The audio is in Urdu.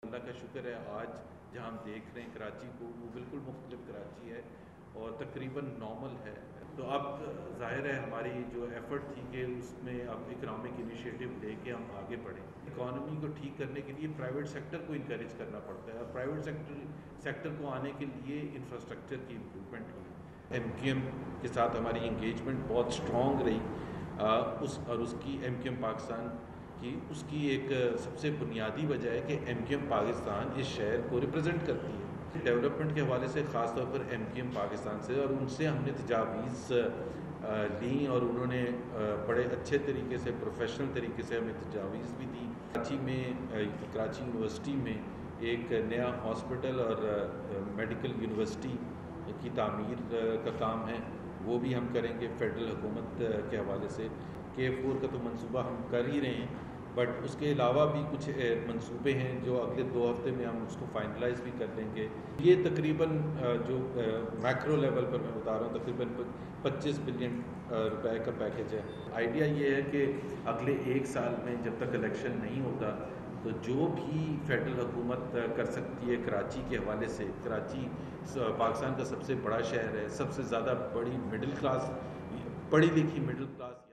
اللہ کا شکر ہے آج جہاں ہم دیکھ رہے ہیں کراچی کو، وہ بالکل مختلف کراچی ہے اور تقریباً نارمل ہے۔ تو اب ظاہر ہے ہماری جو ایفرٹ تھی کہ اس میں اب اکنامک انیشیٹو لے کے ہم آگے بڑھیں۔ اکانومی کو ٹھیک کرنے کے لیے پرائیویٹ سیکٹر کو انکریج کرنا پڑتا ہے، اور پرائیویٹ سیکٹر کو آنے کے لیے انفراسٹرکچر کی امپرومنٹ ہوئی۔ ایم کیو ایم کے ساتھ ہماری انگیجمنٹ بہت اسٹرانگ رہی، اس کی ایم کیو ایم پاکستان کی اس کی ایک سب سے بنیادی وجہ ہے کہ ایم کیو ایم پاکستان اس شہر کو ریپرزینٹ کرتی ہے۔ ڈیولپمنٹ کے حوالے سے خاص طور پر ایم کیو ایم پاکستان سے، اور ان سے ہم نے تجاویز لیں اور انہوں نے بڑے اچھے طریقے سے، پروفیشنل طریقے سے ہمیں تجاویز بھی دی۔ کراچی یونیورسٹی میں ایک نیا ہاسپٹل اور میڈیکل یونیورسٹی کی تعمیر کا کام ہے، وہ بھی ہم کریں گے فیڈرل حکومت کے حوالے سے۔ K4 کا تو منصوبہ ہم کر ہی رہے ہیں، بٹ اس کے علاوہ بھی کچھ منصوبے ہیں جو اگلے 2 ہفتے میں ہم اس کو فائنلائز بھی کر لیں گے۔ یہ تقریباً جو میکرو لیول پر میں بتا رہا ہوں، تقریباً 25 بلین روپے کا پیکیج ہے۔ آئیڈیا یہ ہے کہ اگلے 1 سال میں جب تک الیکشن نہیں ہوتا تو جو بھی فیڈرل حکومت کر سکتی ہے کراچی کے حوالے سے، کراچی پاکستان کا سب سے بڑا شہر ہے، سب سے زیادہ بڑی مڈل کلاس، پڑھی لکھی مڈل کلاس